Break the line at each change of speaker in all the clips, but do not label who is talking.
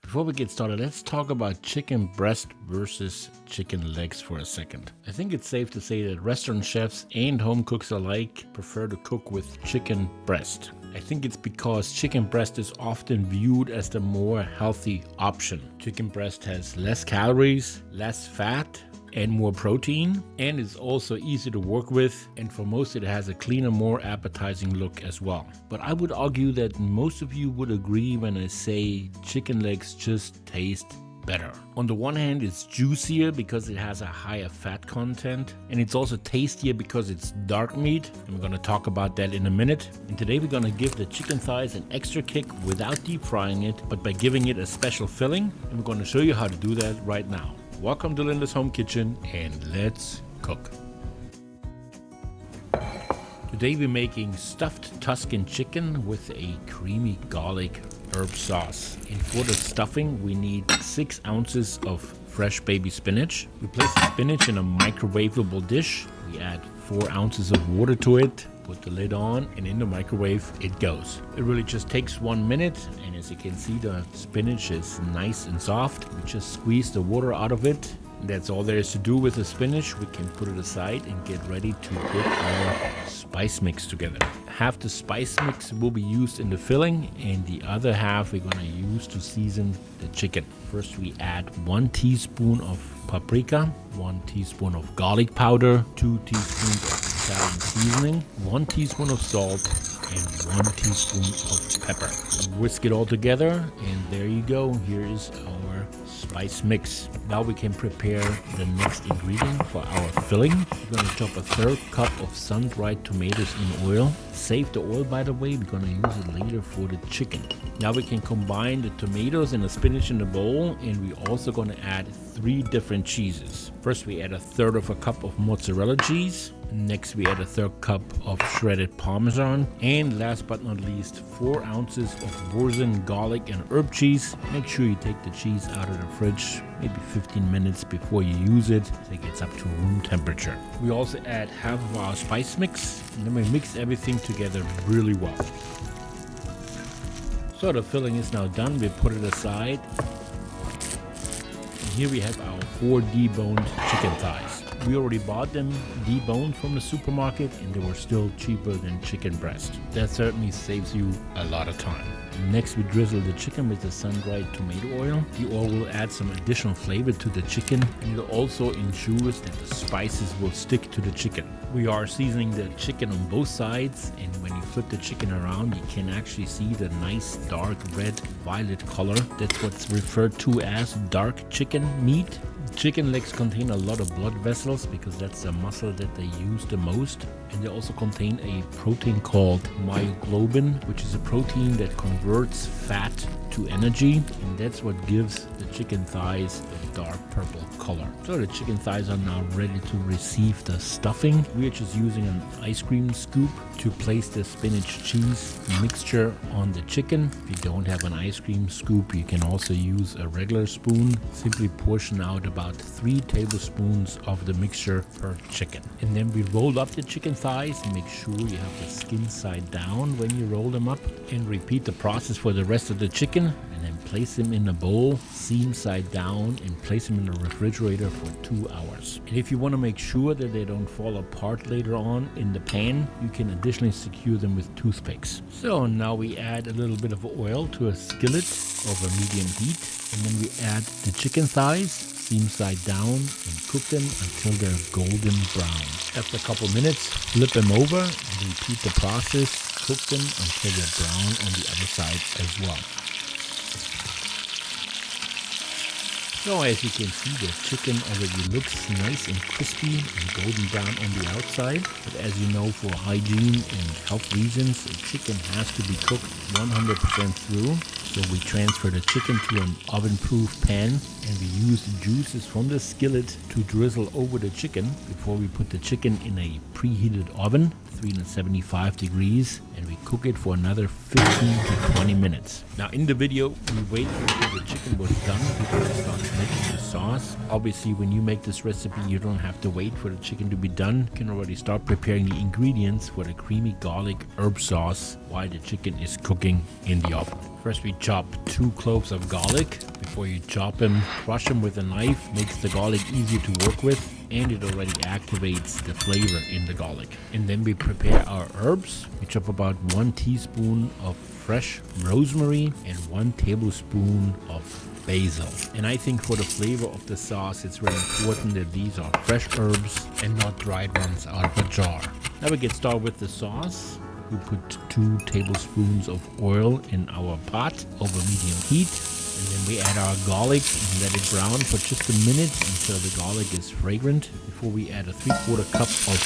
Before we get started, let's talk about chicken breast versus chicken legs for a second. I think it's safe to say that restaurant chefs and home cooks alike prefer to cook with chicken breast. I think it's because chicken breast is often viewed as the more healthy option. Chicken breast has less calories, less fat, and more protein, and it's also easy to work with, and for most it has a cleaner, more appetizing look as well. But I would argue that most of you would agree when I say chicken legs just taste better. On the one hand, it's juicier because it has a higher fat content, and it's also tastier because it's dark meat, and we're going to talk about that in a minute. And today we're going to give the chicken thighs an extra kick without deep frying it, but by giving it a special filling, and we're going to show you how to do that right now. Welcome to Linda's Home Kitchen, and let's cook. Today we're making stuffed Tuscan chicken with a creamy garlic herb sauce. And for the stuffing we need 6 ounces of fresh baby spinach. We place the spinach in a microwavable dish. We add 4 ounces of water to it. Put the lid on, and in the microwave it goes. It really just takes 1 minute, and as you can see, the spinach is nice and soft. We just squeeze the water out of it. That's all there is to do with the spinach. We can put it aside and get ready to put our spice mix together. Half the spice mix will be used in the filling, and the other half we're going to use to season the chicken. First we add 1 teaspoon of paprika, 1 teaspoon of garlic powder, 2 teaspoons of Italian seasoning, 1 teaspoon of salt, and 1 teaspoon of pepper. Whisk it all together, and there you go. Here is our spice mix. Now we can prepare the next ingredient for our filling. We're going to chop a 1/3 cup of sun-dried tomatoes in oil. Save the oil, by the way. We're going to use it later for the chicken. Now we can combine the tomatoes and the spinach in the bowl, and we're also going to add 3 different cheeses. First we add a 1/3 cup of mozzarella cheese. Next we add a 1/3 cup of shredded Parmesan, and last but not least 4 ounces of Boursin garlic and herb cheese. Make sure you take the cheese out of the fridge maybe 15 minutes before you use it so it gets up to room temperature. We also add half of our spice mix, and then we mix everything together really well. So the filling is now done. We put it aside, and here we have our 4 deboned chicken thighs. We already bought them deboned from the supermarket, and they were still cheaper than chicken breast. That certainly saves you a lot of time. Next we drizzle the chicken with the sun-dried tomato oil. The oil will add some additional flavor to the chicken, and it also ensures that the spices will stick to the chicken. We are seasoning the chicken on both sides, and when you flip the chicken around you can actually see the nice dark red violet color. That's what's referred to as dark chicken meat. Chicken legs contain a lot of blood vessels because that's the muscle that they use the most, and they also contain a protein called myoglobin, which is a protein that converts fat to energy, and that's what gives the chicken thighs a dark purple color. So the chicken thighs are now ready to receive the stuffing. We're just using an ice cream scoop to place the spinach cheese mixture on the chicken. If you don't have an ice cream scoop, you can also use a regular spoon. Simply portion out about 3 tablespoons of the mixture per chicken. And then we roll up the chicken thighs. Make sure you have the skin side down when you roll them up, and repeat the process for the rest of the chicken, and then place them in a bowl, seam side down, and place them in the refrigerator for 2 hours. And if you want to make sure that they don't fall apart later on in the pan, you can additionally secure them with toothpicks. So now we add a little bit of oil to a skillet over medium heat, and then we add the chicken thighs, seam side down, and cook them until they're golden brown. After a couple minutes, flip them over and repeat the process. Cook them until they're brown on the other side as well. So as you can see, the chicken already looks nice and crispy and golden brown on the outside. But as you know, for hygiene and health reasons, the chicken has to be cooked 100% through. So we transfer the chicken to an oven-proof pan, and we use the juices from the skillet to drizzle over the chicken before we put the chicken in a preheated oven, 375 degrees, and we cook it for another 15 to 20 minutes. Now in the video, we waited until the chicken was done before we started making the sauce. sauce. Obviously, when you make this recipe, you don't have to wait for the chicken to be done. You can already start preparing the ingredients for the creamy garlic herb sauce while the chicken is cooking in the oven. First, we chop 2 cloves of garlic. Before you chop them, crush them with a knife. Makes the garlic easier to work with, and it already activates the flavor in the garlic. And then we prepare our herbs. We chop about 1 teaspoon of fresh rosemary and 1 tablespoon of basil. And I think for the flavor of the sauce, it's really important that these are fresh herbs and not dried ones out of a jar. Now we get started with the sauce. We put 2 tablespoons of oil in our pot over medium heat. And then we add our garlic and let it brown for just a minute until the garlic is fragrant. Before we add a 3/4 cup of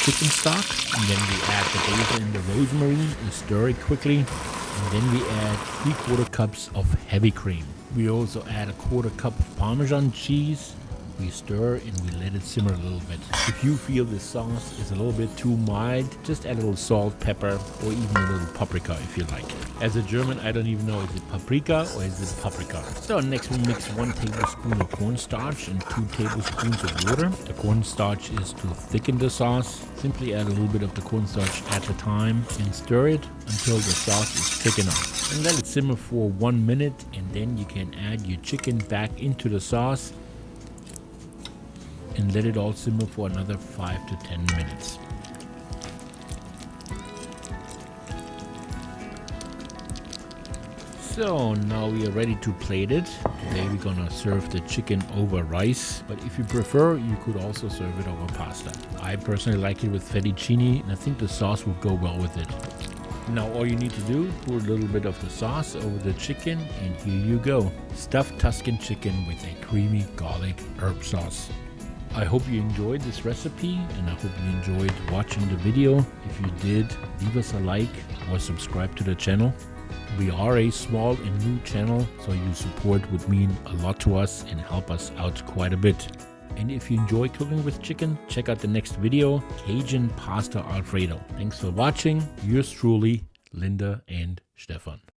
chicken stock. And then we add the basil and the rosemary. We stir it quickly. And then we add 3/4 cups of heavy cream. We also add a 1/4 cup of Parmesan cheese. We stir and we let it simmer a little bit. If you feel the sauce is a little bit too mild, just add a little salt, pepper, or even a little paprika if you like. As a German, I don't even know, is it paprika or is it paprika? So next we mix 1 tablespoon of cornstarch and 2 tablespoons of water. The cornstarch is to thicken the sauce. Simply add a little bit of the cornstarch at a time and stir it until the sauce is thick enough. And let it simmer for 1 minute, and then you can add your chicken back into the sauce and let it all simmer for another 5 to 10 minutes. So now we are ready to plate it. Today we're gonna serve the chicken over rice, but if you prefer, you could also serve it over pasta. I personally like it with fettuccine, and I think the sauce will go well with it. Now all you need to do, pour a little bit of the sauce over the chicken, and here you go. Stuffed Tuscan chicken with a creamy garlic herb sauce. I hope you enjoyed this recipe, and I hope you enjoyed watching the video. If you did, leave us a like or subscribe to the channel. We are a small and new channel, so your support would mean a lot to us and help us out quite a bit. And if you enjoy cooking with chicken, check out the next video, Cajun Pasta Alfredo. Thanks for watching. Yours truly, Linda and Stefan.